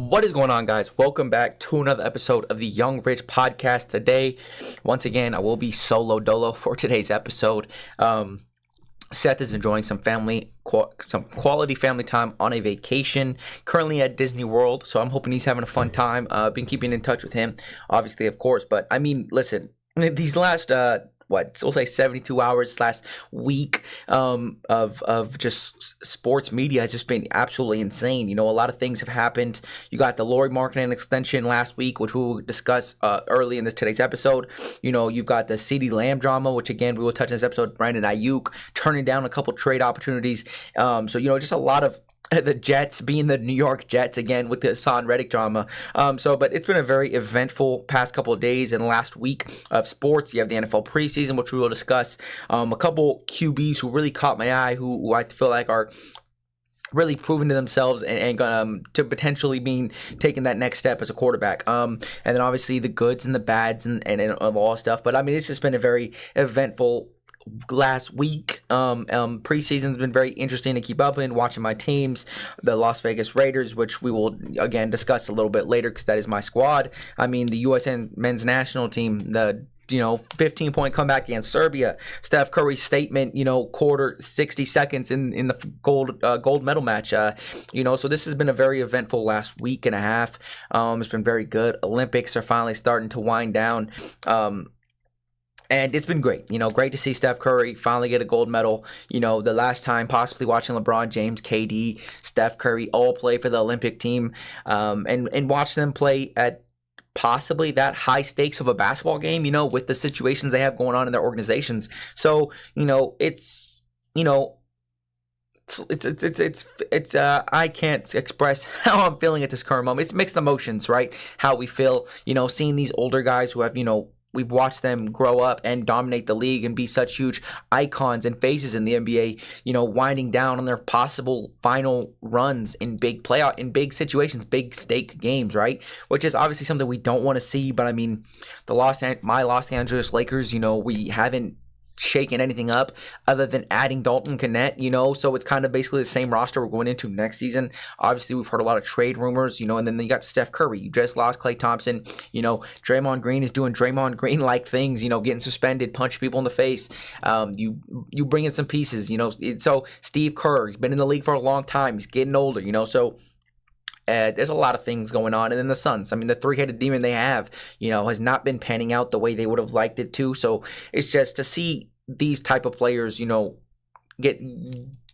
What is going on, guys? Welcome back to another episode of the Young Rich Podcast. Today, once again, I will be solo dolo for today's episode. Seth is enjoying some quality family time on a vacation, currently at Disney World, so I'm hoping he's having a fun time. Been keeping in touch with him, obviously, of course, but I mean, listen, these last we'll say 72 hours last week of just sports media has just been absolutely insane. You know, a lot of things have happened. You got the Lauri Markkanen extension last week, which we will discuss early in today's episode. You know, you've got the CeeDee Lamb drama, which again we will touch in this episode. Brandon Aiyuk turning down a couple trade opportunities. So you know, just a lot of the Jets being the New York Jets again with the Hassan Reddick drama. But it's been a very eventful past couple of days and last week of sports. You have the NFL preseason, which we will discuss. A couple QBs who really caught my eye, who I feel like are really proving to themselves and to potentially being taking that next step as a quarterback. And then obviously the goods and the bads and all stuff. But I mean, it's just been a very eventful last week. Preseason's been very interesting to keep up in, watching my teams, the Las Vegas Raiders, which we will again discuss a little bit later because that is my squad. I mean, the USN men's national team, the 15-point comeback against Serbia, Steph Curry's statement, quarter 60 seconds in the gold medal match. So this has been a very eventful last week and a half. It's been very good. Olympics are finally starting to wind down. And it's been great, great to see Steph Curry finally get a gold medal. The last time possibly watching LeBron James, KD, Steph Curry all play for the Olympic team, and watch them play at possibly that high stakes of a basketball game, with the situations they have going on in their organizations. So, it's I can't express how I'm feeling at this current moment. It's mixed emotions, right? How we feel, seeing these older guys who have, we've watched them grow up and dominate the league and be such huge icons and faces in the NBA, winding down on their possible final runs in big situations, big stake games, right? Which is obviously something we don't want to see. But I mean, my Los Angeles Lakers, we haven't shaking anything up other than adding Dalton Connect, so it's kind of basically the same roster we're going into next season. Obviously, we've heard a lot of trade rumors, and then you got Steph Curry. You just lost Klay Thompson. Draymond Green is doing Draymond Green-like things, getting suspended, punching people in the face. You bring in some pieces, so Steve Kerr, he's been in the league for a long time. He's getting older, so there's a lot of things going on. And then the Suns, I mean, the three-headed demon they have, has not been panning out the way they would have liked it to. So it's just to see these type of players,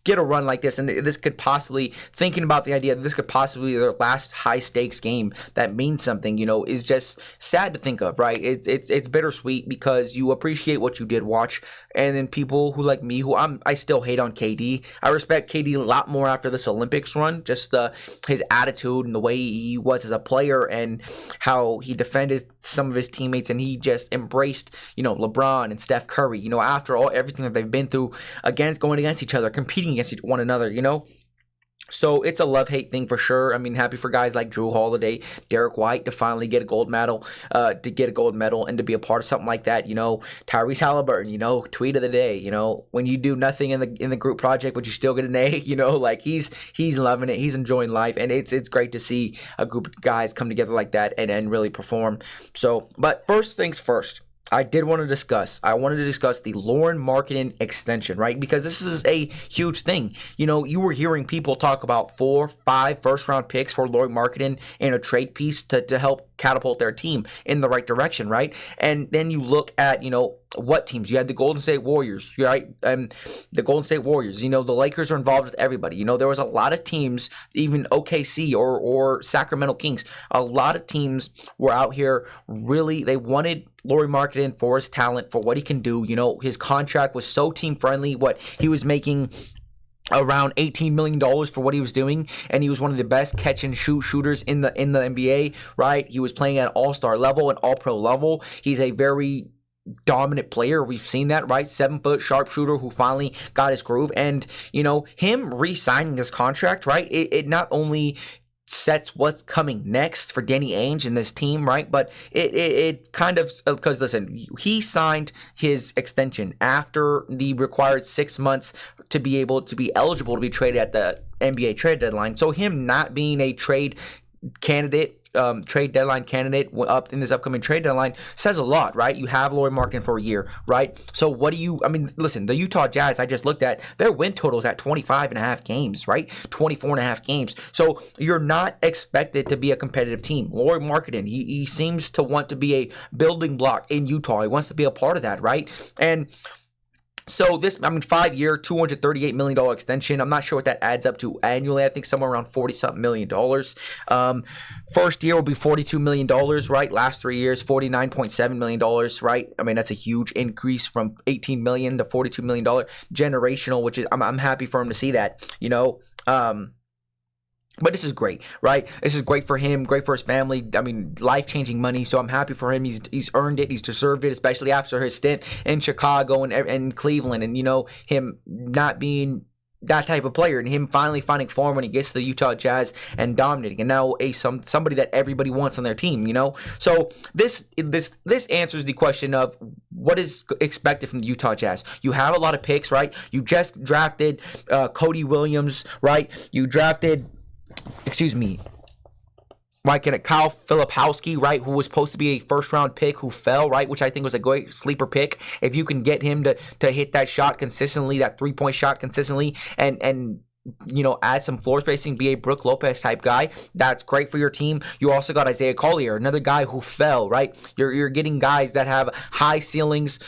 get a run like this, and this could possibly, thinking about the idea that this could possibly be their last high stakes game that means something, is just sad to think of, right? It's bittersweet because you appreciate what you did watch, and then people who like me, I still hate on KD. I respect KD a lot more after this Olympics run, just his attitude and the way he was as a player and how he defended some of his teammates, and he just embraced, LeBron and Steph Curry, after everything that they've been through going against each other, competing against one another, So it's a love-hate thing for sure. I mean, happy for guys like Drew Holiday, Derek White to finally get a gold medal, and to be a part of something like that. Tyrese Halliburton, tweet of the day. When you do nothing in the group project, but you still get an A. Like he's loving it. He's enjoying life, and it's great to see a group of guys come together like that and really perform. So, but first things first. I wanted to discuss the Lauri Markkanen extension, right? Because this is a huge thing. You were hearing people talk about 4-5 first-round picks for Lauri Markkanen in a trade piece to help catapult their team in the right direction, right? And then you look at, what teams? You had the Golden State Warriors, right? The Golden State Warriors, the Lakers are involved with everybody. There was a lot of teams, even OKC or Sacramento Kings, a lot of teams were out here really, they wanted Lauri Markkanen for his talent, for what he can do. His contract was so team-friendly, what he was making around $18 million for what he was doing, and he was one of the best catch and shoot shooters in the NBA, right? He was playing at all-star level and all-pro level. He's a very dominant player. We've seen that, right? 7-foot sharpshooter who finally got his groove. And, him re-signing his contract, right? It not only sets what's coming next for Danny Ainge and this team, right? But it kind of, because listen, he signed his extension after the required 6 months to be able to be eligible to be traded at the NBA trade deadline. So him not being a trade candidate, trade deadline candidate up in this upcoming trade deadline says a lot, right? You have Lauri Markkanen for a year, right? So what do you, I mean, listen, the Utah Jazz, I just looked at, their win totals at 25 and a half games, right? 24 and a half games. So you're not expected to be a competitive team. Lauri Markkanen, he seems to want to be a building block in Utah. He wants to be a part of that, right? And so this, 5-year, $238 million extension. I'm not sure what that adds up to annually. I think somewhere around $40-something million. First year will be $42 million, right? Last 3 years, $49.7 million, right? I mean, that's a huge increase from $18 million to $42 million generational, which is, I'm happy for him to see that, but this is great, right? This is great for him, great for his family. I mean, life-changing money, so I'm happy for him. He's earned it. He's deserved it, especially after his stint in Chicago and Cleveland, and, him not being that type of player and him finally finding form when he gets to the Utah Jazz and dominating, and now somebody that everybody wants on their team, So this answers the question of what is expected from the Utah Jazz. You have a lot of picks, right? You just drafted Cody Williams, right? You drafted Kyle Filipowski, right, who was supposed to be a first-round pick who fell, right, which I think was a great sleeper pick. If you can get him to hit that shot consistently, that three-point shot consistently, and add some floor spacing, be a Brook Lopez type guy, that's great for your team. You also got Isaiah Collier, another guy who fell, right? You're getting guys that have high ceilings,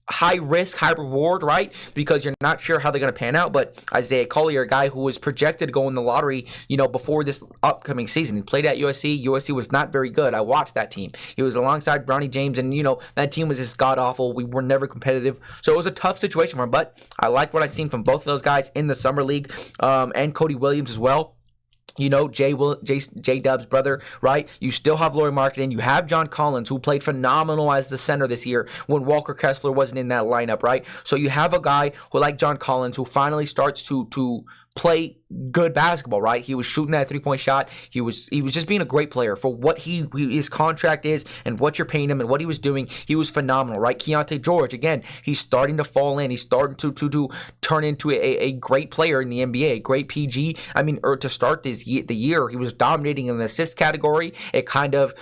high risk, high reward, right? Because you're not sure how they're going to pan out. But Isaiah Collier, a guy who was projected to go in the lottery, before this upcoming season. He played at USC. USC was not very good. I watched that team. He was alongside Bronny James, and, that team was just god-awful. We were never competitive. So it was a tough situation for him. But I like what I've seen from both of those guys in the Summer League, and Cody Williams as well. J-Dub's brother, right? You still have Lauri Markkanen. You have John Collins, who played phenomenal as the center this year when Walker Kessler wasn't in that lineup, right? So you have a guy who, like John Collins, who finally starts to play good basketball, right? He was shooting that three-point shot. He was just being a great player for what his contract is and what you're paying him and what he was doing. He was phenomenal, right? Keontae George, again, he's starting to fall in. He's starting to turn into a great player in the NBA, a great PG. To start the year, he was dominating in the assist category. It kind of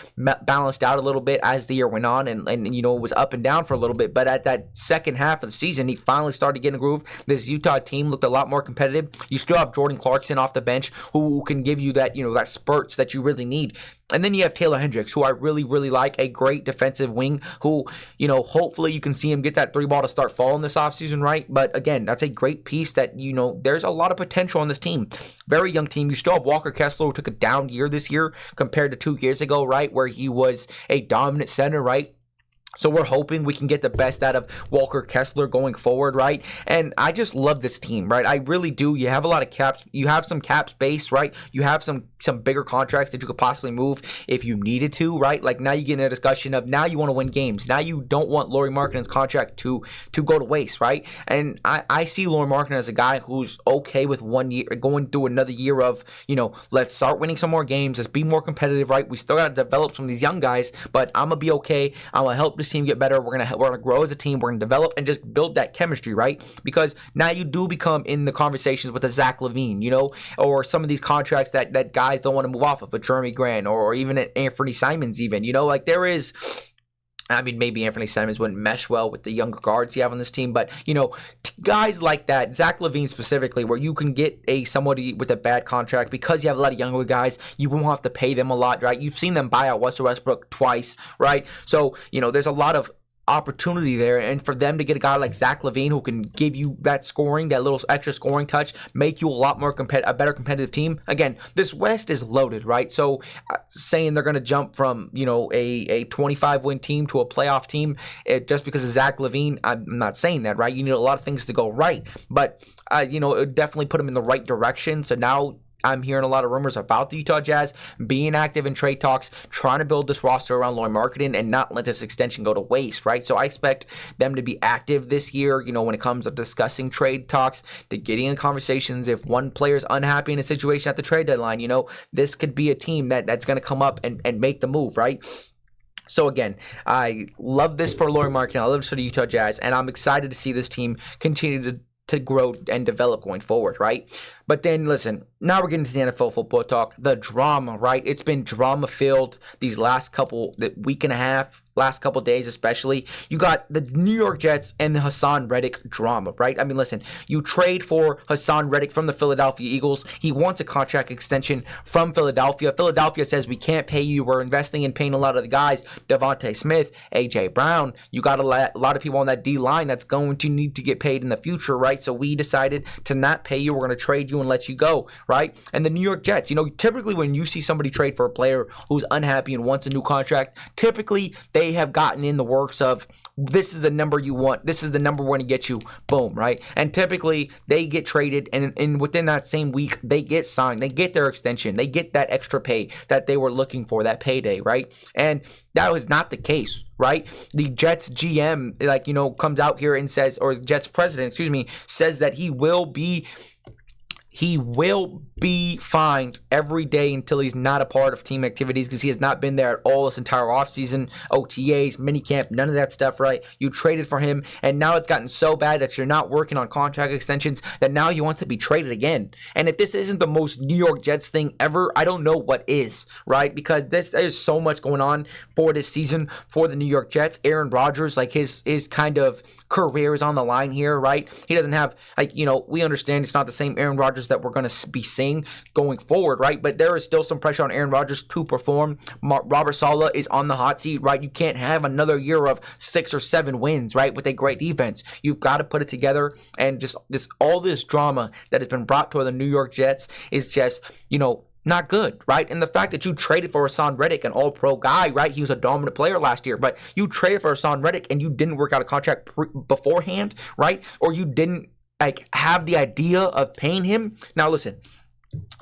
balanced out a little bit as the year went on, and it was up and down for a little bit. But at that second half of the season, he finally started getting a groove. This Utah team looked a lot more competitive. You still have Jordan Clarkson off the bench who can give you that, that spurts that you really need. And then you have Taylor Hendricks, who I really, really like, a great defensive wing who, hopefully you can see him get that three ball to start falling this offseason, right? But again, that's a great piece that, there's a lot of potential on this team. Very young team. You still have Walker Kessler, who took a down year this year compared to 2 years ago, right? Where he was a dominant center, right? So we're hoping we can get the best out of Walker Kessler going forward, right? And I just love this team, right? I really do. You have a lot of caps. You have some cap space, right? You have some bigger contracts that you could possibly move if you needed to, right? Like now you get in a discussion of now you want to win games. Now you don't want Lauri Markkanen's contract to go to waste, right? And I see Lauri Markkanen as a guy who's okay with 1 year, going through another year of, let's start winning some more games. Let's be more competitive, right? We still got to develop some of these young guys, but I'm going to be okay. I'm going to help this team get better. We're gonna grow as a team. We're gonna develop and just build that chemistry, right? Because now you do become in the conversations with a Zach LaVine, or some of these contracts that guys don't want to move off of, a Jeremy Grant or even an Anthony Simons, even, like there is. Maybe Anthony Simons wouldn't mesh well with the younger guards you have on this team, but, guys like that, Zach LaVine specifically, where you can get somebody with a bad contract because you have a lot of younger guys, you won't have to pay them a lot, right? You've seen them buy out Russell Westbrook twice, right? So, there's a lot of opportunity there, and for them to get a guy like Zach LaVine who can give you that scoring, that little extra scoring touch, make you a lot more a better competitive team. Again, this West is loaded, right? So saying they're going to jump from a 25 win team to a playoff team just because of Zach LaVine, I'm not saying that, right? You need a lot of things to go right, but it would definitely put them in the right direction. So now I'm hearing a lot of rumors about the Utah Jazz being active in trade talks, trying to build this roster around Lauri Markkanen and not let this extension go to waste, right? So I expect them to be active this year, when it comes to discussing trade talks, to getting in conversations. If one player is unhappy in a situation at the trade deadline, this could be a team that's going to come up and make the move, right? So again, I love this for Lauri Markkanen. I love this for the Utah Jazz, and I'm excited to see this team continue to grow and develop going forward, right? But then listen, now we're getting to the NFL football talk. The drama, right? It's been drama filled these the week and a half, last couple days especially. You got the New York Jets and the Hassan Reddick drama, right? I mean, listen, you trade for Hassan Reddick from the Philadelphia Eagles. He wants a contract extension from Philadelphia. Philadelphia says we can't pay you. We're investing in paying a lot of the guys, Devontae Smith, A.J. Brown. You got a lot of people on that D-line that's going to need to get paid in the future, right? So we decided to not pay you. We're going to trade you and let you go, right? And the New York Jets, typically when you see somebody trade for a player who's unhappy and wants a new contract, typically they have gotten in the works of, this is the number you want, this is the number we're going to get you, boom, right? And typically they get traded, and within that same week they get signed, they get their extension, they get that extra pay that they were looking for, that payday, right? And that was not the case, right? The Jets GM comes out here and says, or Jets president, says that he will be fined every day until he's not a part of team activities, because he has not been there at all this entire offseason, OTAs, minicamp, none of that stuff, right? You traded for him, and now it's gotten so bad that you're not working on contract extensions that now he wants to be traded again. And if this isn't the most New York Jets thing ever, I don't know what is, right? Because there's so much going on for this season for the New York Jets. Aaron Rodgers, his kind of career is on the line here, right? He doesn't have, we understand it's not the same Aaron Rodgers that we're going to be seeing going forward, right? But there is still some pressure on Aaron Rodgers to perform. Robert Saleh is on the hot seat, right? You can't have another year of 6 or 7 wins, right, with a great defense. You've got to put it together, and just all this drama that has been brought to the New York Jets is just, not good, right? And the fact that you traded for Hassan Reddick, an all-pro guy, right? He was a dominant player last year, but you traded for Hassan Reddick and you didn't work out a contract beforehand, right? Or you didn't have the idea of paying him. Now listen,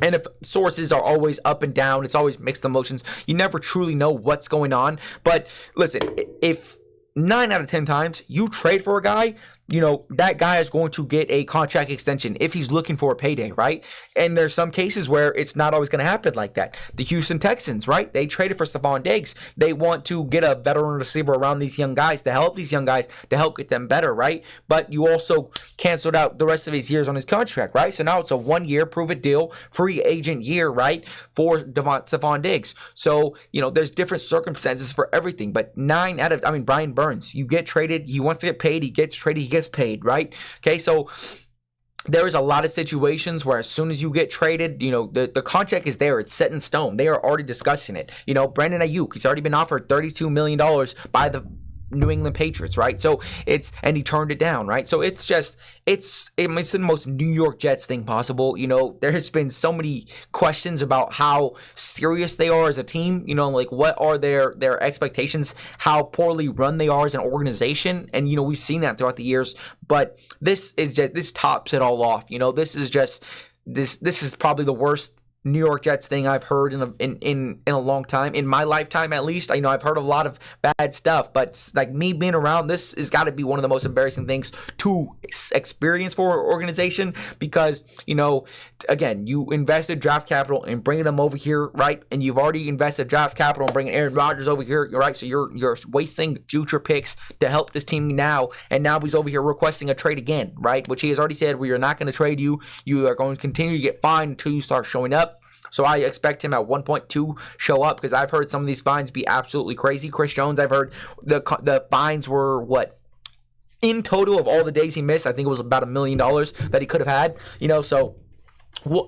and if sources are always up and down, it's always mixed emotions. You never truly know what's going on. But listen, if 9 out of 10 times you trade for a guy, that guy is going to get a contract extension if he's looking for a payday, right? And there's some cases where it's not always going to happen like that. The Houston Texans, right? They traded for Stephon Diggs. They want to get a veteran receiver around these young guys to help get them better, right? But you also canceled out the rest of his years on his contract, right? So now it's a 1-year prove-it deal, free agent year, right, for Stephon Diggs. So, there's different circumstances for everything. But Brian Burns, you get traded, he wants to get paid, he gets traded, he gets paid, right? Okay, so there is a lot of situations where as soon as you get traded, the contract is there. It's set in stone. They are already discussing it. Brandon Aiyuk, he's already been offered $32 million by the New England Patriots, right? So and he turned it down, right? So it's the most New York Jets thing possible. There has been so many questions about how serious they are as a team, what are their expectations, how poorly run they are as an organization. And, we've seen that throughout the years, but this tops it all off. This is probably the worst New York Jets thing I've heard in a long time, in my lifetime at least. I've heard a lot of bad stuff, but me being around, this has got to be one of the most embarrassing things to experience for an organization, because again, you invested draft capital in bringing them over here, right? And you've already invested draft capital in bringing Aaron Rodgers over here, right? So you're wasting future picks to help this team now, and now he's over here requesting a trade again, right? Which he has already said, we are not going to trade you. You are going to continue to get fined until you start showing up. So I expect him at 1.2 show up, because I've heard some of these fines be absolutely crazy. Chris Jones, I've heard the fines were in total of all the days he missed, I think it was about $1 million that he could have had. So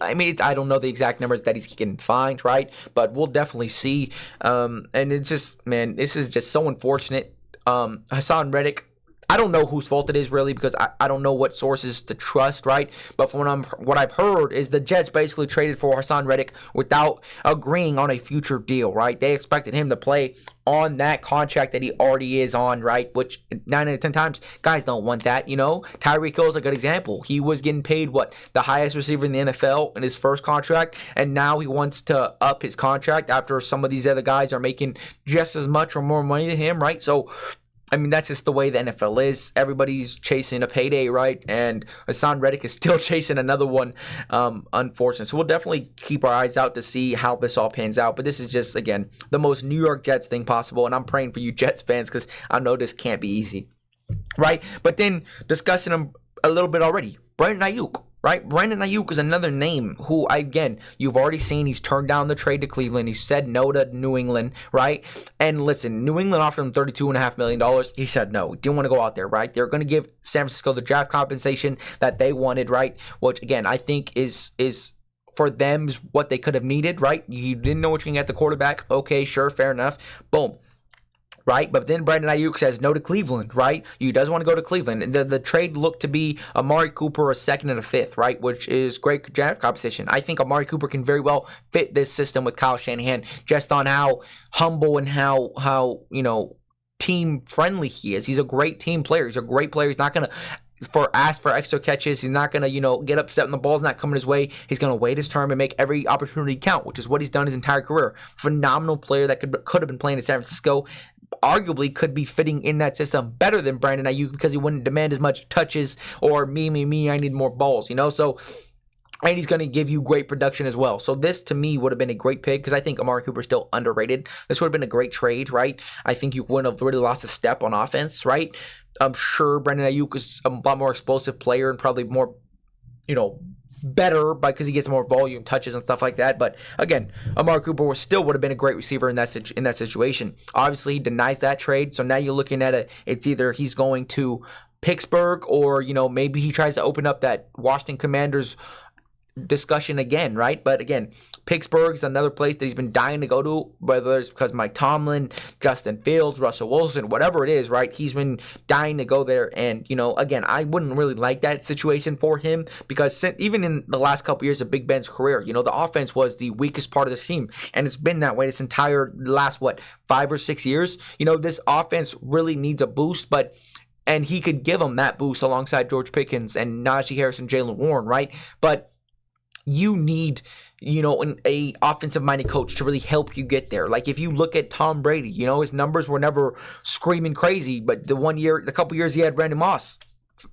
I don't know the exact numbers that he's getting fined, right? But we'll definitely see. And it's just, man, this is just so unfortunate. Hassan Reddick, I don't know whose fault it is really, because I don't know what sources to trust, right? But from what I've heard is the Jets basically traded for Hassan Reddick without agreeing on a future deal, right? They expected him to play on that contract that he already is on, right? Which 9 out of 10 times, guys don't want that, Tyreek Hill is a good example. He was getting paid the highest receiver in the NFL in his first contract, and now he wants to up his contract after some of these other guys are making just as much or more money than him, right? So that's just the way the NFL is. Everybody's chasing a payday, right? And Hassan Reddick is still chasing another one, unfortunately. So we'll definitely keep our eyes out to see how this all pans out. But this is just, again, the most New York Jets thing possible. And I'm praying for you Jets fans, because I know this can't be easy, right? But then discussing them a little bit already. Brandon Aiyuk. Right? Brandon Aiyuk is another name who, again, you've already seen he's turned down the trade to Cleveland. He said no to New England, right? And listen, New England offered him $32.5 million. He said no. He didn't want to go out there, right? They're going to give San Francisco the draft compensation that they wanted, right? Which, again, I think is for them is what they could have needed, right? You didn't know what you can get the quarterback. Okay, sure, fair enough. Boom. Right, but then Brandon Aiyuk says no to Cleveland, right? He does want to go to Cleveland. And the trade looked to be Amari Cooper, a second and a fifth, right? Which is great draft competition. I think Amari Cooper can very well fit this system with Kyle Shanahan, just on how humble and how team friendly he is. He's a great team player. He's a great player. He's not gonna ask for extra catches. He's not gonna get upset when the ball's not coming his way. He's gonna wait his turn and make every opportunity count, which is what he's done his entire career. Phenomenal player that could have been playing in San Francisco. Arguably could be fitting in that system better than Brandon Aiyuk because he wouldn't demand as much touches or me, I need more balls, So, and he's going to give you great production as well. So this, to me, would have been a great pick because I think Amari Cooper is still underrated. This would have been a great trade, right? I think you wouldn't have really lost a step on offense, right? I'm sure Brandon Aiyuk is a lot more explosive player and probably more, better because he gets more volume touches and stuff like that. But again, Amari Cooper would have been a great receiver in that situation. Obviously, he denies that trade. So now you're looking at it's either he's going to Pittsburgh or maybe he tries to open up that Washington Commanders discussion again, right? But again, Pittsburgh's another place that he's been dying to go to, whether it's because Mike Tomlin, Justin Fields, Russell Wilson, whatever it is, right? He's been dying to go there. And, again, I wouldn't really like that situation for him because even in the last couple years of Big Ben's career, the offense was the weakest part of this team. And it's been that way this entire last, 5 or 6 years? This offense really needs a boost, and he could give them that boost alongside George Pickens and Najee Harris and Jalen Warren, right? But you need, a offensive-minded coach to really help you get there. Like if you look at Tom Brady, his numbers were never screaming crazy, but the couple years he had Brandon Moss,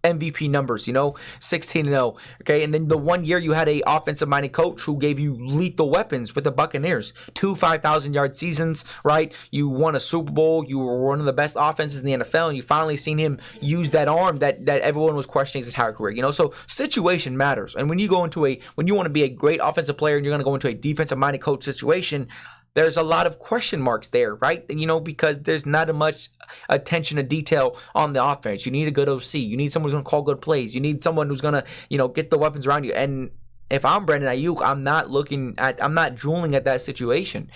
MVP numbers, 16-0. Okay, and then the 1 year you had a offensive-minded coach who gave you lethal weapons with the Buccaneers, 2 5,000-yard seasons, right? You won a Super Bowl. You were one of the best offenses in the NFL, and you finally seen him use that arm that everyone was questioning his entire career. So situation matters, and when you want to be a great offensive player and you're going to go into a defensive-minded coach situation, there's a lot of question marks there, right? Because there's not much attention to detail on the offense. You need a good OC. You need someone who's going to call good plays. You need someone who's going to, get the weapons around you. And if I'm Brandon Aiyuk, I'm not drooling at that situation.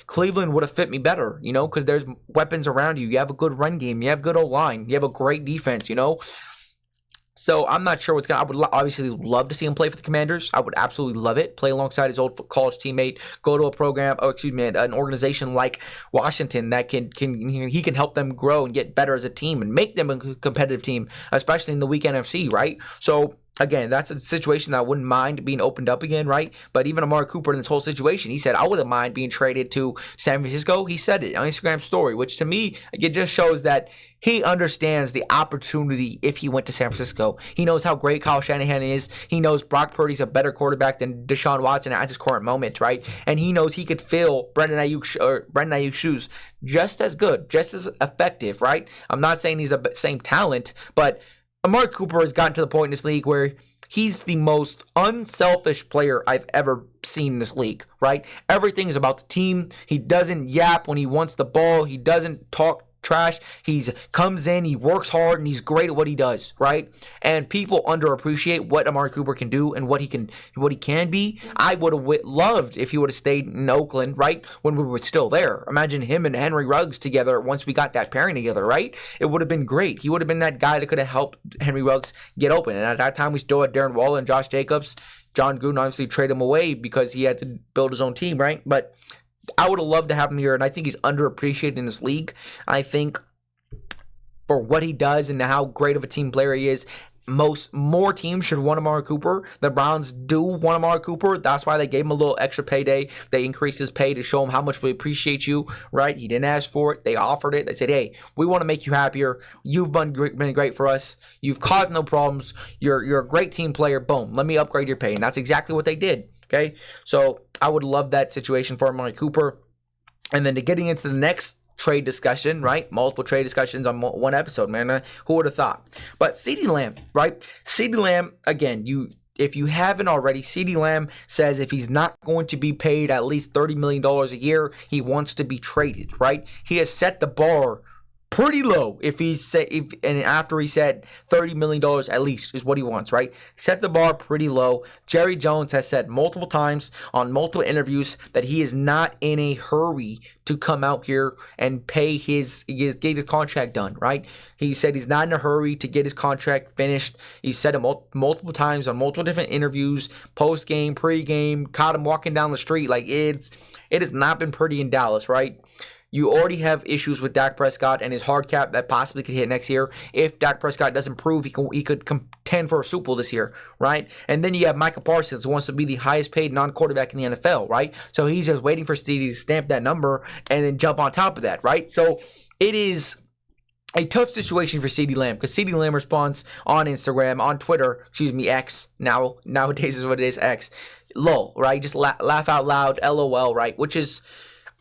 Cleveland would have fit me better, because there's weapons around you. You have a good run game. You have good O-line. You have a great defense, So I'm not sure I would obviously love to see him play for the Commanders. I would absolutely love it. Play alongside his old college teammate. Go to a program, an organization like Washington that he can help them grow and get better as a team and make them a competitive team, especially in the weak NFC, right? So again, that's a situation that I wouldn't mind being opened up again, right? But even Amari Cooper in this whole situation, he said, I wouldn't mind being traded to San Francisco. He said it on Instagram story, which to me, it just shows that he understands the opportunity if he went to San Francisco. He knows how great Kyle Shanahan is. He knows Brock Purdy's a better quarterback than Deshaun Watson at his current moment, right? And he knows he could fill Brandon Aiyuk's shoes just as good, just as effective, right? I'm not saying he's the same talent, but Amari Cooper has gotten to the point in this league where he's the most unselfish player I've ever seen in this league, right? Everything is about the team. He doesn't yap when he wants the ball. He doesn't talk trash. He comes in, he works hard, and he's great at what he does, right? And people underappreciate what Amari Cooper can do and what he can be. I would have loved if he would have stayed in Oakland, right, when we were still there. Imagine him and Henry Ruggs together once we got that pairing together, right? It would have been great. He would have been that guy that could have helped Henry Ruggs get open. And at that time, we still had Darren Waller and Josh Jacobs. John Gruden obviously traded him away because he had to build his own team, right? But I would have loved to have him here, and I think he's underappreciated in this league. I think for what he does and how great of a team player he is, more teams should want Amari Cooper. The Browns do want Amari Cooper. That's why they gave him a little extra payday. They increased his pay to show him how much we appreciate you, right? He didn't ask for it. They offered it. They said, hey, we want to make you happier. You've been great for us. You've caused no problems. You're a great team player. Boom. Let me upgrade your pay. And that's exactly what they did. Okay? So I would love that situation for Amari Cooper. And then getting into the next trade discussion, right? Multiple trade discussions on one episode, man. Who would have thought? But CeeDee Lamb, right? CeeDee Lamb, again, if you haven't already, CeeDee Lamb says if he's not going to be paid at least $30 million a year, he wants to be traded, right? He has set the bar pretty low and after he said $30 million at least is what he wants, right? Set the bar pretty low. Jerry Jones has said multiple times on multiple interviews that he is not in a hurry to come out here and pay get his contract done, right? He said he's not in a hurry to get his contract finished. He said it multiple times on multiple different interviews, post-game, pre-game, caught him walking down the street. Like, it has not been pretty in Dallas, right? You already have issues with Dak Prescott and his hard cap that possibly could hit next year. If Dak Prescott doesn't prove he could contend for a Super Bowl this year, right? And then you have Micah Parsons, who wants to be the highest paid non-quarterback in the NFL, right? So he's just waiting for CeeDee to stamp that number and then jump on top of that, right? So it is a tough situation for CeeDee Lamb because CeeDee Lamb responds on Instagram, on Twitter, X, nowadays is what it is, X, lol, right? Just laugh out loud, LOL, right? Which is...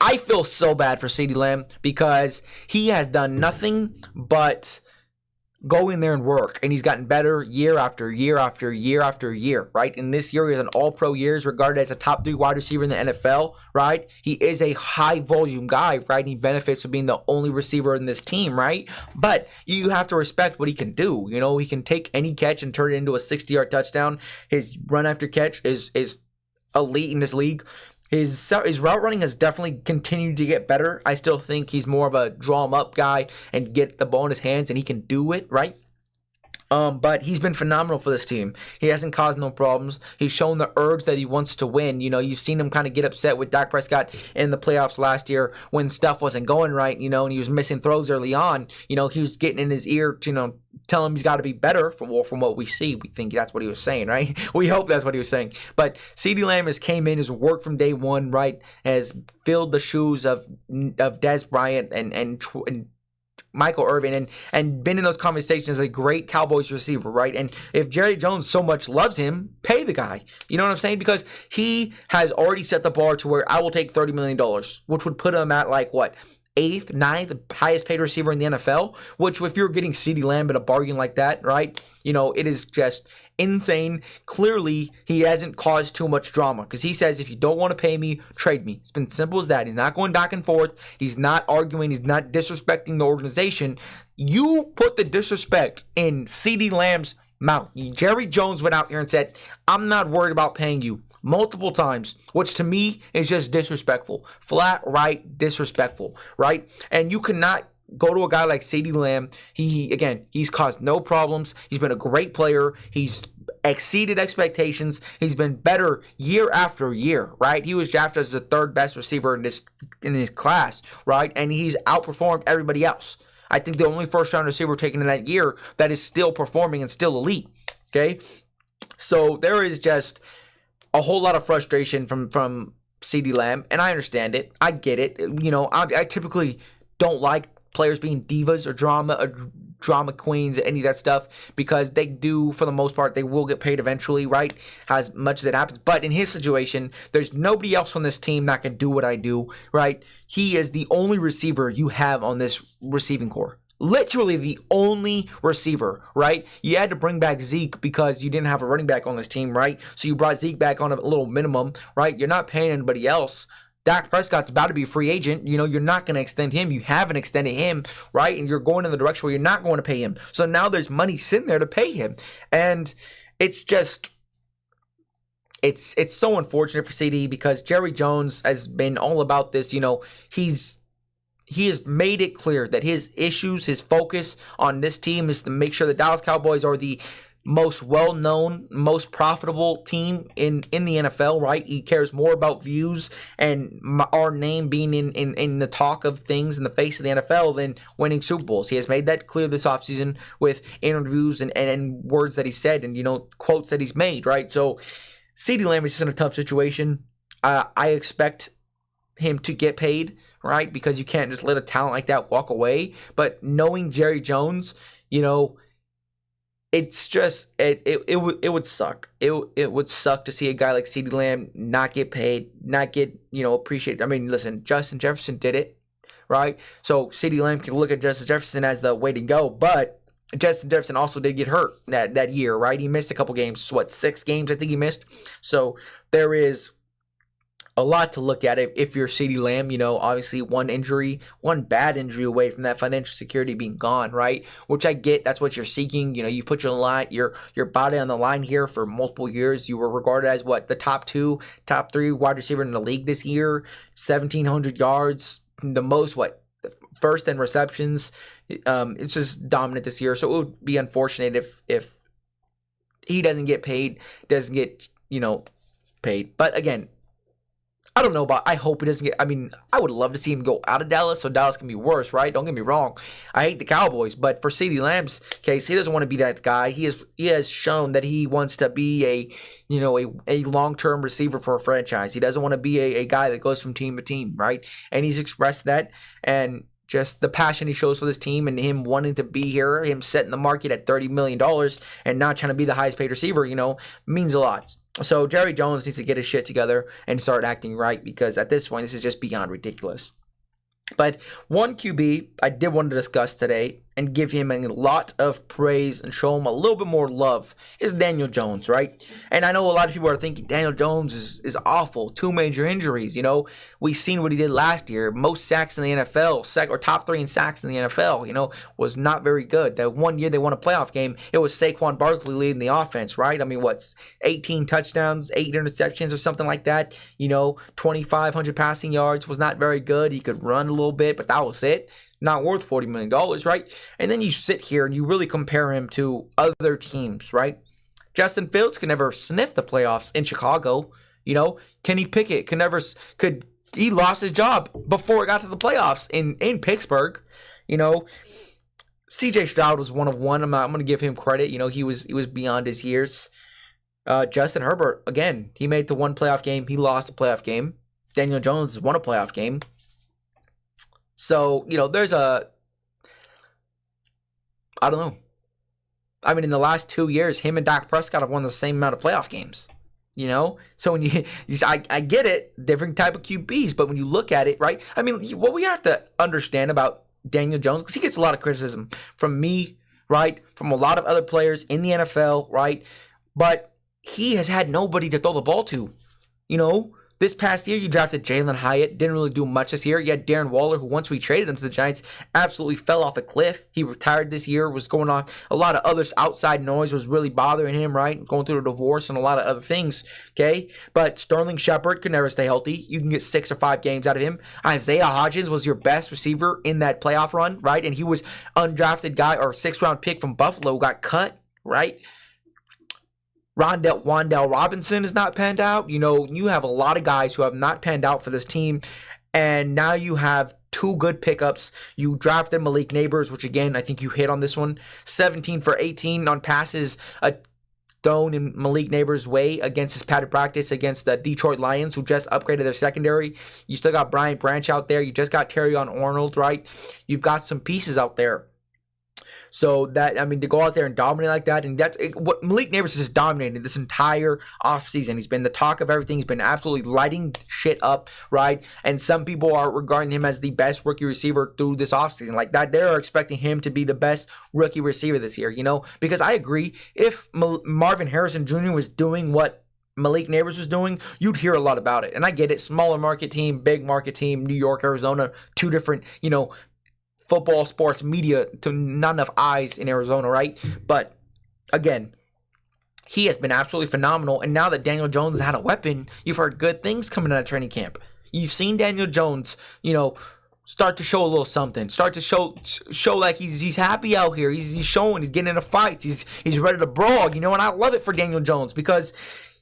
I feel so bad for CeeDee Lamb because he has done nothing but go in there and work, and he's gotten better year after year after year after year, right? And this year he has an all-pro year, is regarded as a top 3 wide receiver in the NFL, right? He is a high-volume guy, right? And he benefits from being the only receiver in this team, right? But you have to respect what he can do. You know, he can take any catch and turn it into a 60-yard touchdown. His run after catch is elite in this league. His route running has definitely continued to get better. I still think he's more of a draw him up guy and get the ball in his hands, and he can do it, right? But he's been phenomenal for this team. He hasn't caused no problems. He's shown the urge that he wants to win. You know, you've seen him kind of get upset with Dak Prescott in the playoffs last year when stuff wasn't going right, you know, and he was missing throws early on. You know, he was getting in his ear to, you know, tell him he's got to be better from what we see. We think that's what he was saying, right? We hope that's what he was saying. But CeeDee Lamb has came in, has worked from day one, right? Has filled the shoes of Dez Bryant and Michael Irvin and been in those conversations as a great Cowboys receiver, right? And if Jerry Jones so much loves him, pay the guy. You know what I'm saying? Because he has already set the bar to where I will take $30 million, which would put him at like what? 8th, 9th highest paid receiver in the NFL, which if you're getting CeeDee Lamb at a bargain like that, right? You know, it is just insane. Clearly, he hasn't caused too much drama because he says, if you don't want to pay me, trade me. It's been simple as that. He's not going back and forth. He's not arguing. He's not disrespecting the organization. You put the disrespect in CeeDee Lamb's mouth. Jerry Jones went out here and said, I'm not worried about paying you multiple times, which to me is just disrespectful. Flat right disrespectful, right? And you cannot go to a guy like CeeDee Lamb. He's caused no problems. He's been a great player. He's exceeded expectations. He's been better year after year, right? He was drafted as the 3rd best receiver in his class, right? And he's outperformed everybody else. I think the only first-round receiver taken in that year that is still performing and still elite, okay? So there is just a whole lot of frustration from CeeDee Lamb, and I understand it. I get it. You know, I typically don't like players being divas or drama queens, any of that stuff, because they do, for the most part, they will get paid eventually, right? As much as it happens. But in his situation, there's nobody else on this team that can do what I do, right? He is the only receiver you have on this receiving core. Literally the only receiver, right? You had to bring back Zeke because you didn't have a running back on this team, right? So you brought Zeke back on a little minimum, right? You're not paying anybody else. Dak Prescott's about to be a free agent. You know, you're not going to extend him. You haven't extended him, right? And you're going in the direction where you're not going to pay him. So now there's money sitting there to pay him. And it's just, it's so unfortunate for CeeDee because Jerry Jones has been all about this. You know, he has made it clear that his issues, his focus on this team is to make sure the Dallas Cowboys are the most well-known, most profitable team in the NFL, right? He cares more about views and our name being in the talk of things in the face of the NFL than winning Super Bowls. He has made that clear this offseason with interviews and words that he said and, you know, quotes that he's made, right? So CeeDee Lamb is just in a tough situation. I expect him to get paid, right? Because you can't just let a talent like that walk away. But knowing Jerry Jones, you know, it's just it would suck. It would suck to see a guy like CeeDee Lamb not get paid, not get, you know, appreciated. I mean, listen, Justin Jefferson did it. right? So CeeDee Lamb can look at Justin Jefferson as the way to go, but Justin Jefferson also did get hurt that year, right? He missed a couple games, 6 games I think he missed. So there is a lot to look at if you're CeeDee Lamb. Obviously one bad injury away from that financial security being gone, right? Which I get, that's what you're seeking. You put your body on the line here for multiple years. You were regarded as the top 3 wide receiver in the league this year, 1,700 yards, the most first in receptions. It's just dominant this year. So it would be unfortunate if he doesn't get paid, paid. But again, I don't know I hope he doesn't get, I would love to see him go out of Dallas so Dallas can be worse, right? Don't get me wrong. I hate the Cowboys, but for CeeDee Lamb's case, he doesn't want to be that guy. He has shown that he wants to be a long-term receiver for a franchise. He doesn't want to be a guy that goes from team to team, right? And he's expressed that, and just the passion he shows for this team and him wanting to be here, him setting the market at $30 million and not trying to be the highest paid receiver, means a lot. So Jerry Jones needs to get his shit together and start acting right, because at this point, this is just beyond ridiculous. But one QB I did want to discuss today and give him a lot of praise and show him a little bit more love is Daniel Jones, right? And I know a lot of people are thinking Daniel Jones is awful. 2 major injuries, We've seen what he did last year. Most sacks in the NFL, or top 3 in sacks in the NFL, was not very good. That one year they won a playoff game, it was Saquon Barkley leading the offense, right? 18 touchdowns, 8 interceptions or something like that. 2,500 passing yards, was not very good. He could run a little bit, but that was it. Not worth $40 million, right? And then you sit here and you really compare him to other teams, right? Justin Fields could never sniff the playoffs in Chicago. Kenny Pickett he lost his job before it got to the playoffs in Pittsburgh. CJ Stroud was one of one. I'm going to give him credit. He was beyond his years. Justin Herbert, again, he made the one playoff game. He lost a playoff game. Daniel Jones won a playoff game. So, there's I don't know. In the last 2 years, him and Dak Prescott have won the same amount of playoff games. So when I get it, different type of QBs, but when you look at it, right? What we have to understand about Daniel Jones, because he gets a lot of criticism from me, right? From a lot of other players in the NFL, right? But he has had nobody to throw the ball to, This past year, you drafted Jalen Hyatt. Didn't really do much this year. You had Darren Waller, who once we traded him to the Giants, absolutely fell off a cliff. He retired this year, was going on. A lot of other outside noise was really bothering him, right? Going through a divorce and a lot of other things, okay? But Sterling Shepard could never stay healthy. You can get 6 or 5 games out of him. Isaiah Hodgins was your best receiver in that playoff run, right? And he was undrafted guy or 6th-round pick from Buffalo, got cut, right? Wan'Dale Robinson is not panned out. You have a lot of guys who have not panned out for this team. And now you have 2 good pickups. You drafted Malik Neighbors, which again, I think you hit on this one. 17 for 18 on passes thrown in Malik Neighbors' way against his padded practice against the Detroit Lions, who just upgraded their secondary. You still got Brian Branch out there. You just got Terrion Arnold, right? You've got some pieces out there. So that, to go out there and dominate like that, and that's what Malik Neighbors has dominated this entire offseason. He's been the talk of everything. He's been absolutely lighting shit up, right? And some people are regarding him as the best rookie receiver through this offseason. Like that, they're expecting him to be the best rookie receiver this year, Because I agree, if Marvin Harrison Jr. was doing what Malik Neighbors was doing, you'd hear a lot about it. And I get it. Smaller market team, big market team, New York, Arizona, 2 different, football, sports, media, to not enough eyes in Arizona, right? But again, he has been absolutely phenomenal. And now that Daniel Jones has had a weapon, you've heard good things coming out of training camp. You've seen Daniel Jones, start to show a little something. Start to show like he's happy out here. He's showing. He's getting into fights. He's ready to brawl. And I love it for Daniel Jones because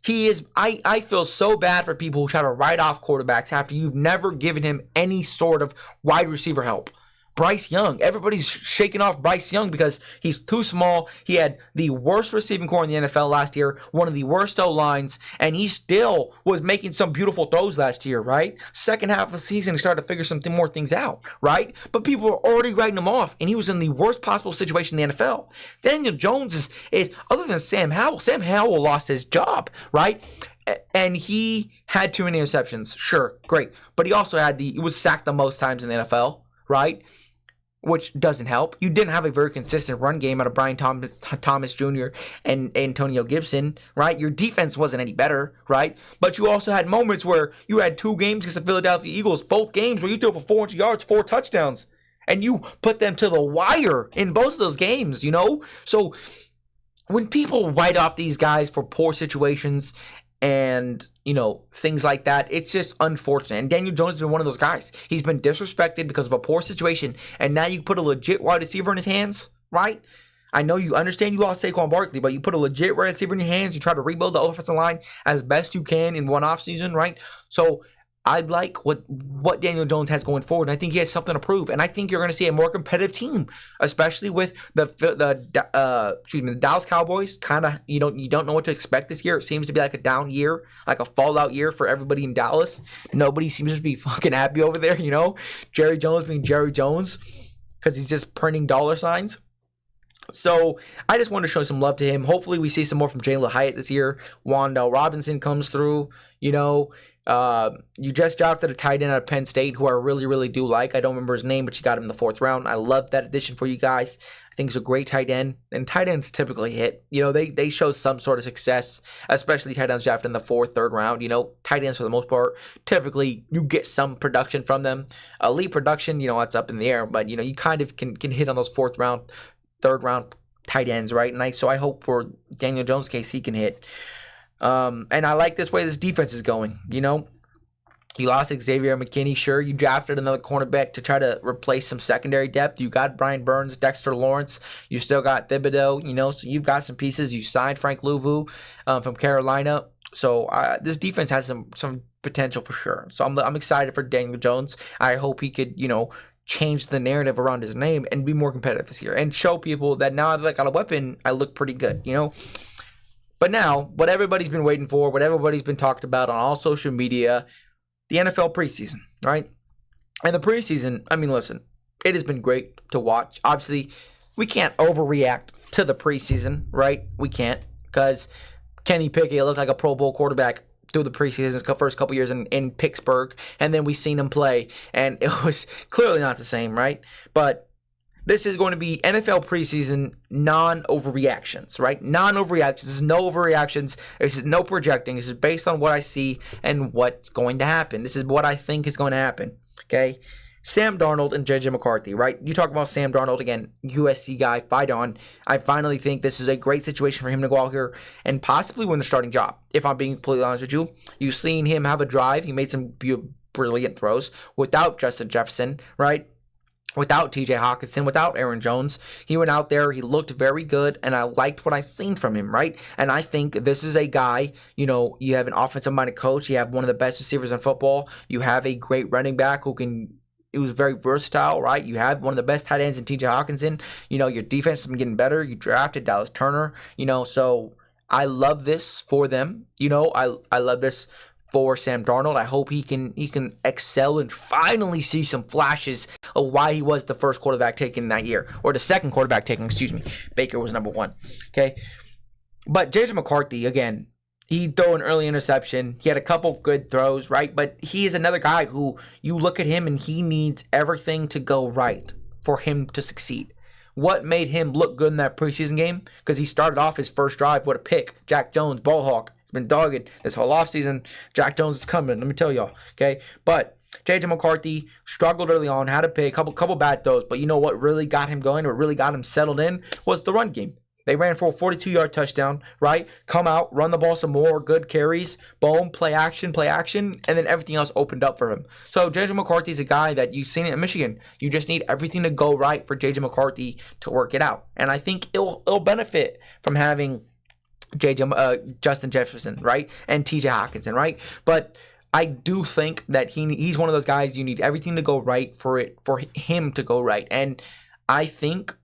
he is. I feel so bad for people who try to write off quarterbacks after you've never given him any sort of wide receiver help. Bryce Young. Everybody's shaking off Bryce Young because he's too small. He had the worst receiving core in the NFL last year, one of the worst O-lines, and he still was making some beautiful throws last year, right? Second half of the season, he started to figure some more things out, right? But people were already writing him off, and he was in the worst possible situation in the NFL. Daniel Jones is other than Sam Howell. Sam Howell lost his job, right? And he had too many interceptions. Sure, great. But he also he was sacked the most times in the NFL. right? Which doesn't help. You didn't have a very consistent run game out of Brian Thomas Jr. and Antonio Gibson, right? Your defense wasn't any better, right? But you also had moments where you had 2 games against the Philadelphia Eagles, both games where you threw for 400 yards, 4 touchdowns, and you put them to the wire in both of those games, So when people write off these guys for poor situations and, things like that, it's just unfortunate. And Daniel Jones has been one of those guys. He's been disrespected because of a poor situation, and now you put a legit wide receiver in his hands, right? I know you understand you lost Saquon Barkley, but you put a legit wide receiver in your hands. You try to rebuild the offensive line as best you can in one offseason, right? So I like what Daniel Jones has going forward, and I think he has something to prove. And I think you're going to see a more competitive team, especially with the Dallas Cowboys. Kind of, you don't know what to expect this year. It seems to be like a down year, like a fallout year for everybody in Dallas. Nobody seems to be fucking happy over there, Jerry Jones being Jerry Jones because he's just printing dollar signs. So I just wanted to show some love to him. Hopefully we see some more from Jalen Hyatt this year. Wan'Dale Robinson comes through, you just drafted a tight end out of Penn State who I really, really do like. I don't remember his name, but you got him in the 4th round. I love that addition for you guys. I think he's a great tight end, and tight ends typically hit. They show some sort of success, especially tight ends drafted in the 4th, 3rd round. Tight ends for the most part, typically you get some production from them. Elite production, that's up in the air, but you kind of can hit on those 4th round, 3rd round tight ends, right? And so I hope for Daniel Jones' case he can hit. And I like this way this defense is going. You lost Xavier McKinney, sure. You drafted another cornerback to try to replace some secondary depth. You got Brian Burns, Dexter Lawrence. You still got Thibodeau, so you've got some pieces. You signed Frank Louvu from Carolina. So this defense has some potential for sure. So I'm excited for Daniel Jones. I hope he could, change the narrative around his name and be more competitive this year and show people that now that I got a weapon, I look pretty good, But now, what everybody's been waiting for, what everybody's been talked about on all social media, the NFL preseason, right? And the preseason, listen, it has been great to watch. Obviously, we can't overreact to the preseason, right? We can't, because Kenny Pickett looked like a Pro Bowl quarterback through the preseason his first couple years in Pittsburgh, and then we seen him play, and it was clearly not the same, right? But this is going to be NFL preseason non-overreactions, right? Non-overreactions. This is no overreactions. This is no projecting. This is based on what I see and what's going to happen. This is what I think is going to happen, okay? Sam Darnold and JJ McCarthy, right? You talk about Sam Darnold, again, USC guy, fight on. I finally think this is a great situation for him to go out here and possibly win the starting job, if I'm being completely honest with you. You've seen him have a drive. He made some brilliant throws without Justin Jefferson, right? Without TJ Hawkinson, without Aaron Jones. He went out there, he looked very good, and I liked what I seen from him, right? And I think this is a guy, you have an offensive-minded coach, you have one of the best receivers in football, you have a great running back it was very versatile, right? You have one of the best tight ends in TJ Hawkinson. Your defense has been getting better. You drafted Dallas Turner, so I love this for them. I love this for Sam Darnold. I hope he can excel and finally see some flashes of why he was the first quarterback taken that year, or the second quarterback taken, excuse me. Baker was number 1, okay? But JJ McCarthy, again, he threw an early interception. He had a couple good throws, right? But he is another guy who you look at him and he needs everything to go right for him to succeed. What made him look good in that preseason game? Because he started off his first drive with a pick. Jack Jones, ball hawk. Been dogged this whole offseason. Jack Jones is coming, let me tell y'all, okay? But JJ McCarthy struggled early on, had to pay a couple bad throws, but you know what really got him going, what really got him settled in was the run game. They ran for a 42-yard touchdown, right? Come out, run the ball some more, good carries, boom, play action, and then everything else opened up for him. So JJ McCarthy is a guy that you've seen it in Michigan. You just need everything to go right for JJ McCarthy to work it out. And I think it'll benefit from having Justin Jefferson, right? And TJ Hawkinson, right? But I do think that he's one of those guys you need everything to go right for him to go right. And I think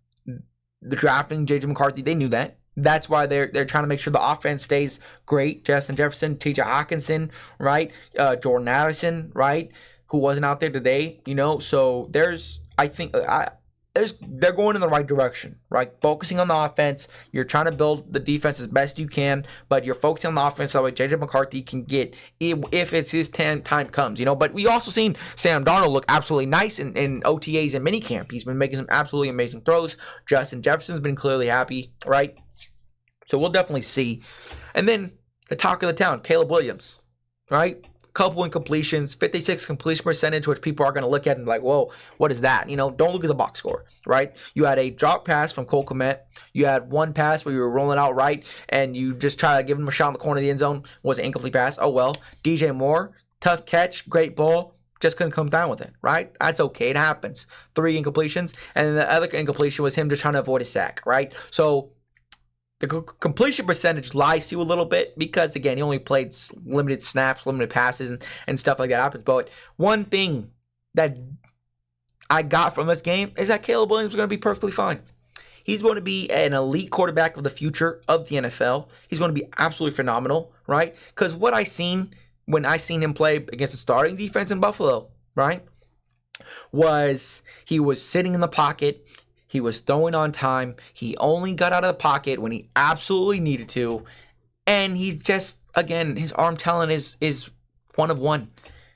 the drafting JJ McCarthy, they knew that. That's why they're trying to make sure the offense stays great. Justin Jefferson, TJ Hawkinson, right? Jordan Addison, right? Who wasn't out there today, So they're going in the right direction, right? Focusing on the offense. You're trying to build the defense as best you can, but you're focusing on the offense so that way JJ McCarthy can get, if it's his time comes, But we also seen Sam Darnold look absolutely nice in OTAs and minicamp. He's been making some absolutely amazing throws. Justin Jefferson's been clearly happy, right? So we'll definitely see. And then the talk of the town, Caleb Williams, right? Couple incompletions, 56 completion percentage, which people are going to look at and be like, whoa, what is that? Don't look at the box score, right? You had a drop pass from Cole Kmet. You had one pass where you were rolling out right, and you just try to give him a shot in the corner of the end zone. Was an incomplete pass. Oh, well. DJ Moore, tough catch, great ball. Just couldn't come down with it, right? That's okay. It happens. 3 incompletions. And then the other incompletion was him just trying to avoid a sack, right? So the completion percentage lies to you a little bit because, again, he only played limited snaps, limited passes, and stuff like that happens. But one thing that I got from this game is that Caleb Williams is going to be perfectly fine. He's going to be an elite quarterback of the future of the NFL. He's going to be absolutely phenomenal, right? Because what I seen when I seen him play against the starting defense in Buffalo, right, was he was sitting in the pocket. He was throwing on time. He only got out of the pocket when he absolutely needed to. And he just, again, his arm talent is one of one.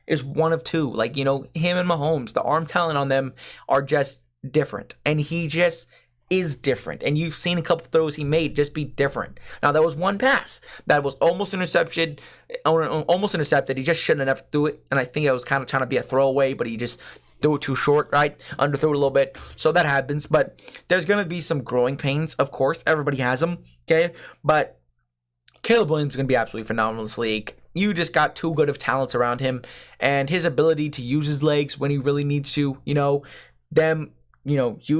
Is one of two. Like, him and Mahomes, the arm talent on them are just different. And he just is different. And you've seen a couple throws he made just be different. Now, there was one pass that was almost intercepted. He just shouldn't have threw it. And I think it was kind of trying to be a throwaway, but he just threw it too short, right? Underthrew it a little bit. So that happens. But there's going to be some growing pains, of course. Everybody has them, okay? But Caleb Williams is going to be absolutely phenomenal in this league. You just got too good of talents around him. And his ability to use his legs when he really needs to,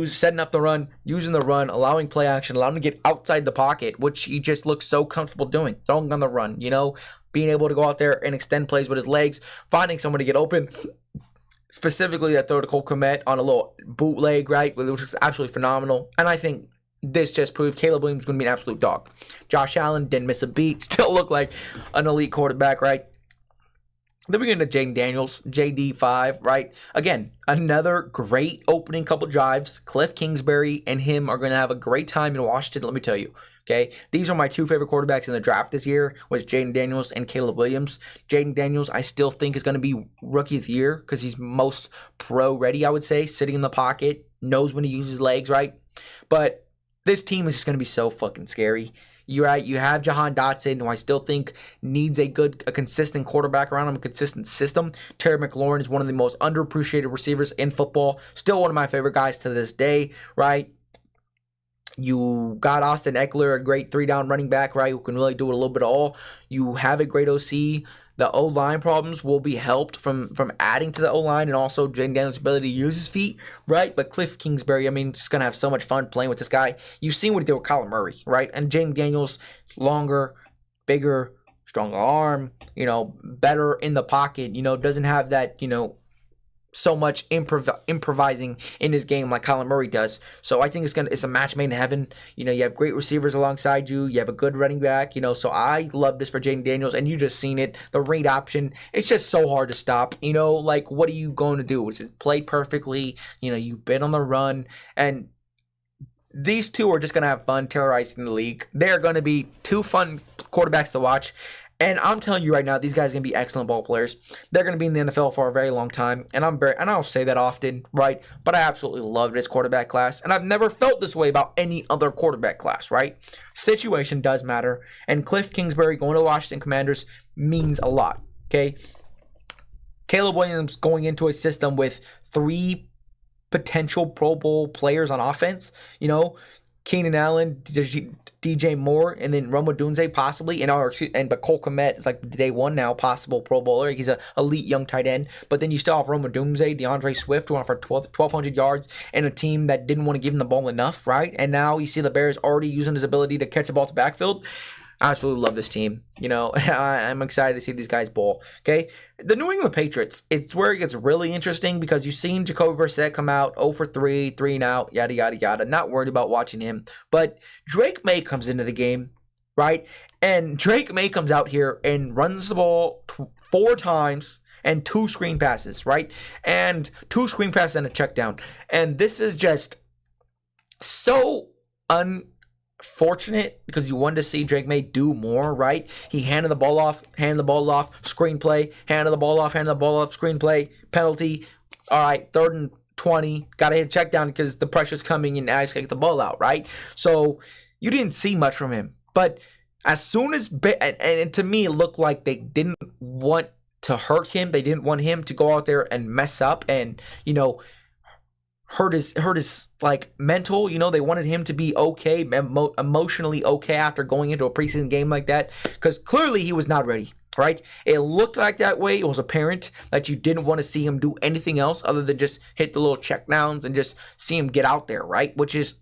setting up the run, using the run, allowing play action, allowing him to get outside the pocket, which he just looks so comfortable doing, throwing on the run, being able to go out there and extend plays with his legs, finding someone to get open. Specifically, that throw to Cole Kmet on a little bootleg, right, which was absolutely phenomenal. And I think this just proved Caleb Williams is going to be an absolute dog. Josh Allen didn't miss a beat, still looked like an elite quarterback, right? Then we get into Jaden Daniels, JD5, right? Again, another great opening couple drives. Cliff Kingsbury and him are going to have a great time in Washington, let me tell you. Okay, these are my 2 favorite quarterbacks in the draft this year, was Jaden Daniels and Caleb Williams. Jaden Daniels, I still think is going to be Rookie of the Year because he's most pro-ready, I would say, sitting in the pocket, knows when to use his legs, right? But this team is just going to be so fucking scary. You're right. You have Jahan Dotson, who I still think needs a consistent quarterback around him, a consistent system. Terry McLaurin is one of the most underappreciated receivers in football. Still one of my favorite guys to this day, right? You got Austin Eckler, a great 3-down running back, right, who can really do it a little bit of all. You have a great OC. The O-line problems will be helped from adding to the O-line and also Jaden Daniels' ability to use his feet, right? But Cliff Kingsbury, just going to have so much fun playing with this guy. You've seen what he did with Kyler Murray, right? And Jaden Daniels, longer, bigger, stronger arm, better in the pocket, doesn't have that, so much improvising in his game like Kyler Murray does. So I think it's a match made in heaven. You have great receivers alongside you. You have a good running back. So I love this for Jaden Daniels, and you just seen it. The read option, it's just so hard to stop. What are you going to do? It's just play perfectly. You bid on the run, and these two are just going to have fun terrorizing the league. They're going to be 2 fun quarterbacks to watch. And I'm telling you right now, these guys are going to be excellent ball players. They're going to be in the NFL for a very long time. And I don't say that often, right? But I absolutely love this quarterback class. And I've never felt this way about any other quarterback class, right? Situation does matter. And Cliff Kingsbury going to Washington Commanders means a lot, okay? Caleb Williams going into a system with 3 potential Pro Bowl players on offense, Keenan Allen, DJ Moore, and then Rome Odunze possibly, but Cole Kmet is like the day one now possible Pro Bowler. He's an elite young tight end. But then you still have Rome Odunze, DeAndre Swift, who went for 1,200 yards, and a team that didn't want to give him the ball enough, right? And now you see the Bears already using his ability to catch the ball to backfield. I absolutely love this team. I'm excited to see these guys bowl. Okay, the New England Patriots. It's where it gets really interesting because you've seen Jacoby Brissett come out 0 for 3, 3 and out, yada yada yada. Not worried about watching him, but Drake May comes into the game, right? And Drake May comes out here and runs the ball 4 times and 2 screen passes, right? And 2 screen passes and a check down. And this is just so unfortunate because you wanted to see Drake May do more, right? He handed the ball off, screenplay, handed the ball off, screenplay, penalty. All right, 3rd and 20, got to hit check down because the pressure's coming and now he's going to get the ball out, right? So you didn't see much from him. But as soon as, and to me, it looked like they didn't want to hurt him. They didn't want him to go out there and mess up and, hurt his like mental. They wanted him to be okay, emotionally okay after going into a preseason game like that, because clearly he was not ready. Right? It looked like that way. It was apparent that you didn't want to see him do anything else other than just hit the little check downs and just see him get out there, right? Which is,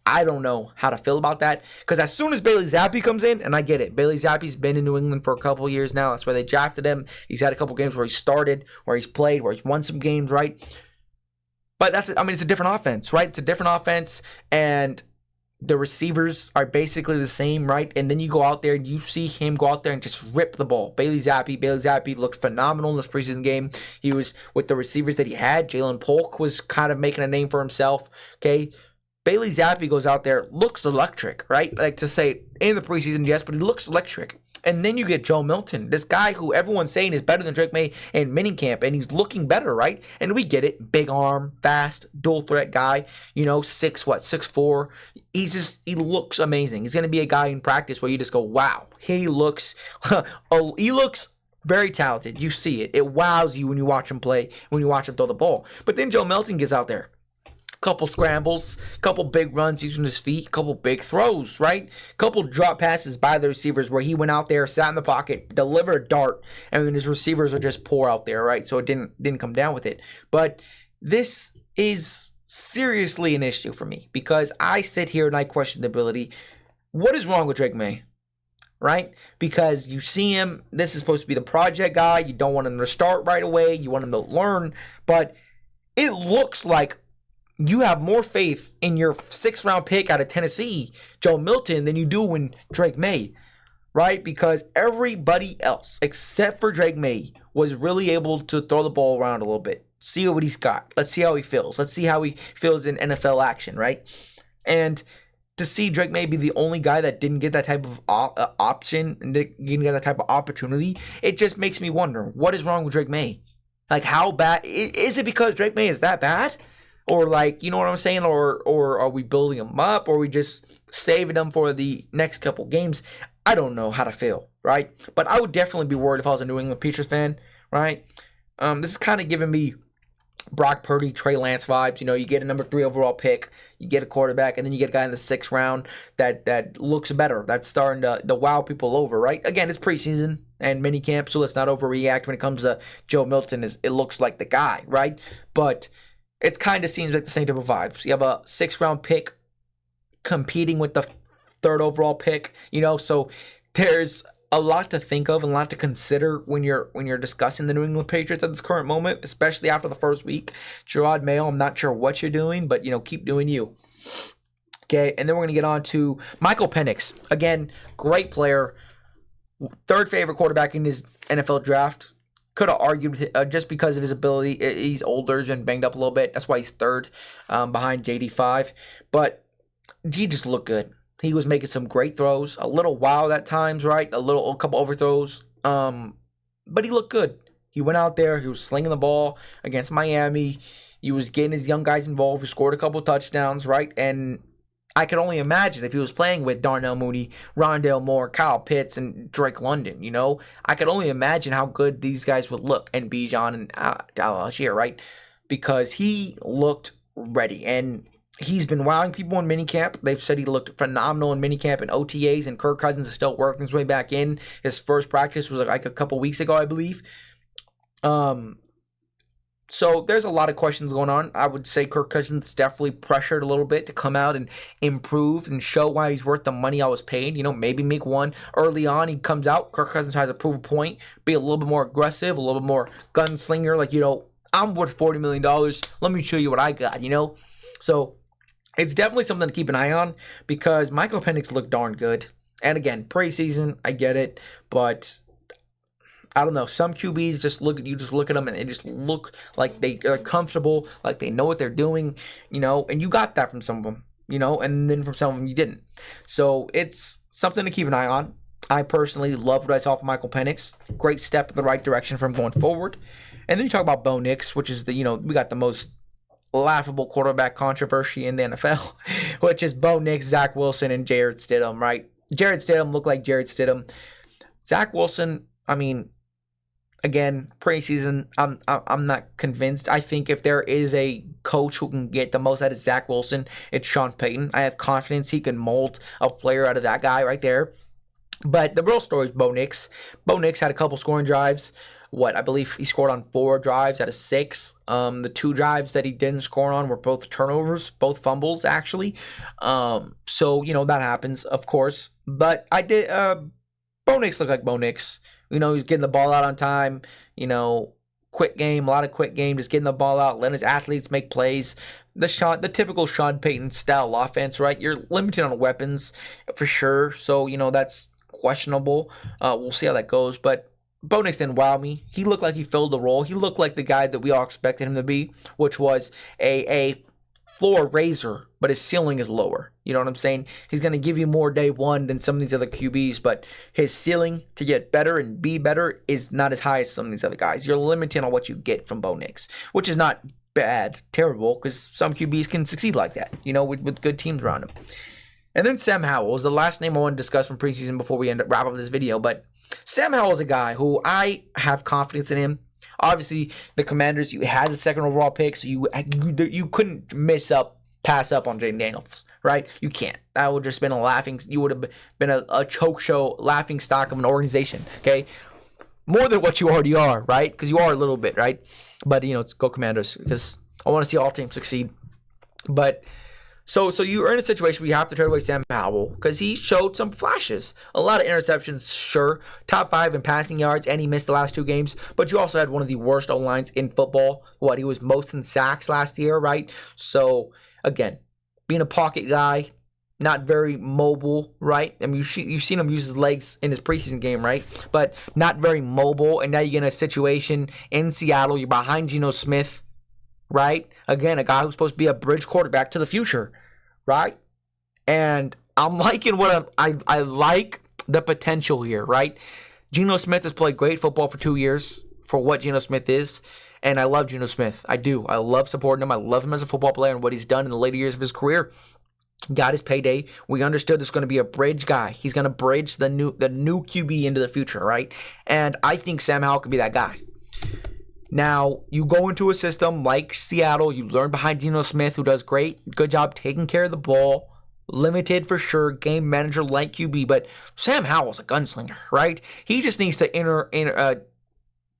I don't know how to feel about that. Because as soon as Bailey Zappi comes in, and I get it, Bailey Zappi's been in New England for a couple years now. That's why they drafted him. He's had a couple games where he started, where he's played, where he's won some games, right? But it's a different offense, right? It's a different offense, and the receivers are basically the same, right? And then you go out there and you see him go out there and just rip the ball. Bailey Zappi looked phenomenal in this preseason game. He was with the receivers that he had. Jalen Polk was kind of making a name for himself, okay? Bailey Zappi goes out there, looks electric, right? Like to say in the preseason, yes, but he looks electric. And then you get Joe Milton, this guy who everyone's saying is better than Drake May in minicamp, and he's looking better, right? And we get it. Big arm, fast, dual threat guy, 6'4". He looks amazing. He's gonna be a guy in practice where you just go, wow, he looks very talented. You see it. It wows you when you watch him play, when you watch him throw the ball. But then Joe Milton gets out there. Couple scrambles, couple big runs using his feet, couple big throws, right? Couple drop passes by the receivers where he went out there, sat in the pocket, delivered a dart, and then his receivers are just poor out there, right? So it didn't come down with it. But this is seriously an issue for me because I sit here and I question the ability. What is wrong with Drake May? Right? Because you see him, this is supposed to be the project guy. You don't want him to start right away. You want him to learn. But it looks like you have more faith in your 6th-round pick out of Tennessee, Joe Milton, than you do in Drake May, right? Because everybody else, except for Drake May, was really able to throw the ball around a little bit. See what he's got. Let's see how he feels. Let's see how he feels in NFL action, right? And to see Drake May be the only guy that didn't get that type of option and didn't get that type of opportunity, it just makes me wonder, what is wrong with Drake May? Like, how bad? Is it because Drake May is that bad? Or like, you know what I'm saying? Or are we building him up? Or are we just saving him for the next couple games? I don't know how to feel, right? But I would definitely be worried if I was a New England Patriots fan, right? This is kind of giving me Brock Purdy, Trey Lance vibes. You get a number 3 overall pick, you get a quarterback, and then you get a guy in the 6th round that looks better. That's starting to wow people over, right? Again, it's preseason and minicamp, so let's not overreact when it comes to Joe Milton. It looks like the guy, right? But it kind of seems like the same type of vibes. You have a 6th-round pick competing with the 3rd overall pick, so there's a lot to think of and a lot to consider when you're discussing the New England Patriots at this current moment, especially after the first week. Gerard Mayo, I'm not sure what you're doing, but keep doing you. Okay, and then we're going to get on to Michael Penix. Again, great player. 3rd favorite quarterback in his NFL draft. Could have argued just because of his ability. He's older, he's been banged up a little bit. That's why he's 3rd behind JD5. But he just looked good. He was making some great throws. A little wild at times, right? A couple overthrows. But he looked good. He went out there. He was slinging the ball against Miami. He was getting his young guys involved. He scored a couple touchdowns, right? And I could only imagine if he was playing with Darnell Mooney, Rondale Moore, Kyle Pitts, and Drake London, I could only imagine how good these guys would look, and Bijan and Algier, right? Because he looked ready, and he's been wowing people in minicamp. They've said he looked phenomenal in minicamp and OTAs, and Kirk Cousins is still working his way back in. His first practice was like a couple weeks ago, I believe. So there's a lot of questions going on. I would say Kirk Cousins definitely pressured a little bit to come out and improve and show why he's worth the money I was paid. Maybe make one early on. He comes out. Kirk Cousins has to prove a point, be a little bit more aggressive, a little bit more gunslinger. Like, I'm worth $40 million. Let me show you what I got, So it's definitely something to keep an eye on because Michael Penix looked darn good. And again, preseason, I get it, but I don't know. Some QBs just look at them and they just look like they're comfortable, like they know what they're doing, and you got that from some of them. and then from some of them you didn't. So it's something to keep an eye on. I personally loved what I saw from Michael Penix. Great step in the right direction from going forward. And then you talk about Bo Nix, which is we got the most laughable quarterback controversy in the NFL, which is Bo Nix, Zach Wilson, and Jarrett Stidham, right? Jarrett Stidham looked like Jarrett Stidham. Zach Wilson, again, preseason, I'm not convinced. I think if there is a coach who can get the most out of Zach Wilson, it's Sean Payton. I have confidence he can mold a player out of that guy right there. But the real story is Bo Nix. Bo Nix had a couple scoring drives. I believe he scored on 4 drives out of 6. The 2 drives that he didn't score on were both turnovers, both fumbles, actually. So, that happens, of course. But I did, Bo Nix looked like Bo Nix. He's getting the ball out on time, quick game, a lot of quick game, just getting the ball out, letting his athletes make plays. The typical Sean Payton style offense, right? You're limited on weapons for sure. So, that's questionable. We'll see how that goes. But Bo Nix didn't wow me. He looked like he filled the role. He looked like the guy that we all expected him to be, which was a floor raiser, but his ceiling is lower. You know what I'm saying? He's going to give you more day one than some of these other QBs, but his ceiling to get better and be better is not as high as some of these other guys. You're limited on what you get from Bo Nix, which is not bad, terrible, because some QBs can succeed like that, with good teams around him. And then Sam Howell is the last name I want to discuss from preseason before we wrap up this video. But Sam Howell is a guy who I have confidence in him. Obviously, the Commanders, you had the second overall pick, so you couldn't pass up on Jaden Daniels, right? You can't. That would just been you would have been a choke show, laughing stock of an organization, okay? More than what you already are, right? Because you are a little bit, right? But, it's go Commanders, because I want to see all teams succeed. But so you're in a situation where you have to trade away Sam Howell because he showed some flashes. A lot of interceptions, sure. Top 5 in passing yards, and he missed the last 2 games. But you also had one of the worst O-lines in football. He was most in sacks last year, right? So, again, being a pocket guy, not very mobile, right? You've seen him use his legs in his preseason game, right? But not very mobile. And now you get in a situation in Seattle. You're behind Geno Smith, right? Again, a guy who's supposed to be a bridge quarterback to the future, right? And I'm liking I like the potential here, right? Geno Smith has played great football for 2 years for what Geno Smith is, and I love Geno Smith. I do. I love supporting him. I love him as a football player and what he's done in the later years of his career. Got his payday. We understood this is going to be a bridge guy. He's going to bridge the new QB into the future, right? And I think Sam Howell can be that guy. Now, you go into a system like Seattle, you learn behind Geno Smith, who does good job taking care of the ball, limited for sure, game manager like QB, but Sam Howell's a gunslinger, right? He just needs to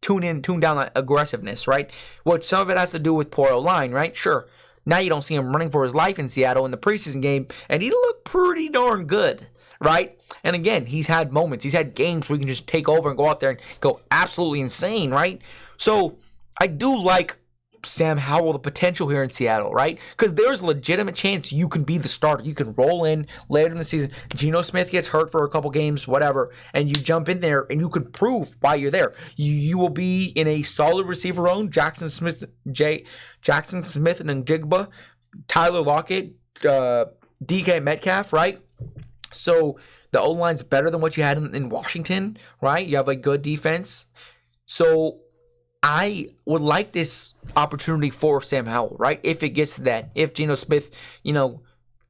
tune down that aggressiveness, right? Which some of it has to do with poor O-line, right? Sure. Now you don't see him running for his life in Seattle in the preseason game, and he looked pretty darn good, right? And again, he's had moments. He's had games where he can just take over and go out there and go absolutely insane, right? So I do like Sam Howell, the potential here in Seattle, right? Because there's a legitimate chance you can be the starter. You can roll in later in the season. Geno Smith gets hurt for a couple games, whatever, and you jump in there and you could prove why you're there. You will be in a solid receiver room. Jackson Smith and Njigba, Tyler Lockett, DK Metcalf, right? So the O-line's better than what you had in Washington, right? You have a good defense. So I would like this opportunity for Sam Howell, right? If it gets to that. If Geno Smith,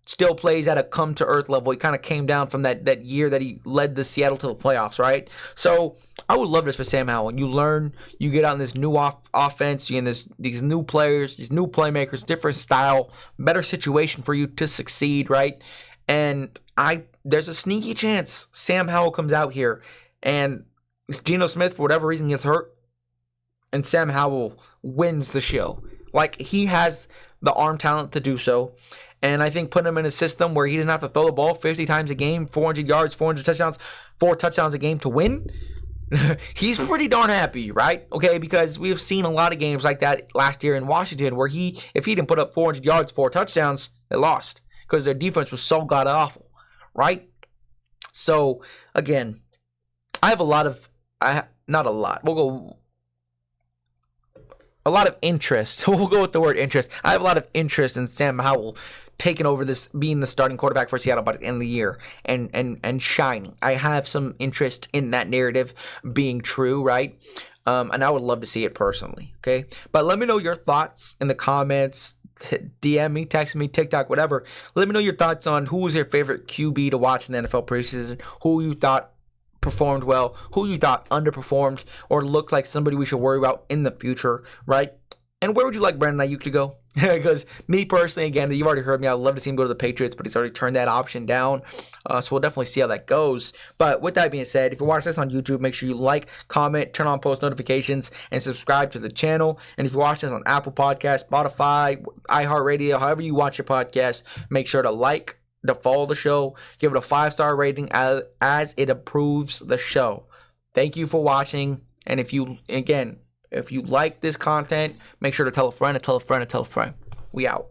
still plays at a come-to-earth level. He kind of came down from that year that he led the Seattle to the playoffs, right? So I would love this for Sam Howell. You learn, you get on this new offense, you get these new players, these new playmakers, different style, better situation for you to succeed, right? And there's a sneaky chance Sam Howell comes out here and Geno Smith, for whatever reason, gets hurt, and Sam Howell wins the show. Like, he has the arm talent to do so. And I think putting him in a system where he doesn't have to throw the ball 50 times a game, 400 yards, 400 touchdowns, 4 touchdowns a game to win, he's pretty darn happy, right? Okay, because we've seen a lot of games like that last year in Washington where if he didn't put up 400 yards, 4 touchdowns, they lost because their defense was so god-awful, right? So, again, I have not a lot. We'll go a lot of interest. We'll go with the word interest. I have a lot of interest in Sam Howell taking over this, being the starting quarterback for Seattle by the end of the year and shining. I have some interest in that narrative being true, right? And I would love to see it personally, okay? But let me know your thoughts in the comments. DM me, text me, TikTok, whatever. Let me know your thoughts on who was your favorite QB to watch in the NFL preseason, who you thought performed well, who you thought underperformed or looked like somebody we should worry about in the future, right? And where would you like Brandon Aiyuk to go? Because me personally, again, you've already heard me. I'd love to see him go to the Patriots, but he's already turned that option down. So we'll definitely see how that goes. But with that being said, if you watch this on YouTube, make sure you like, comment, turn on post notifications, and subscribe to the channel. And if you watch this on Apple Podcasts, Spotify, iHeartRadio, however you watch your podcast, make sure to like, to follow the show, give it a 5-star rating as it improves the show. Thank you for watching. And if you like this content, make sure to tell a friend, to tell a friend, to tell a friend. We out.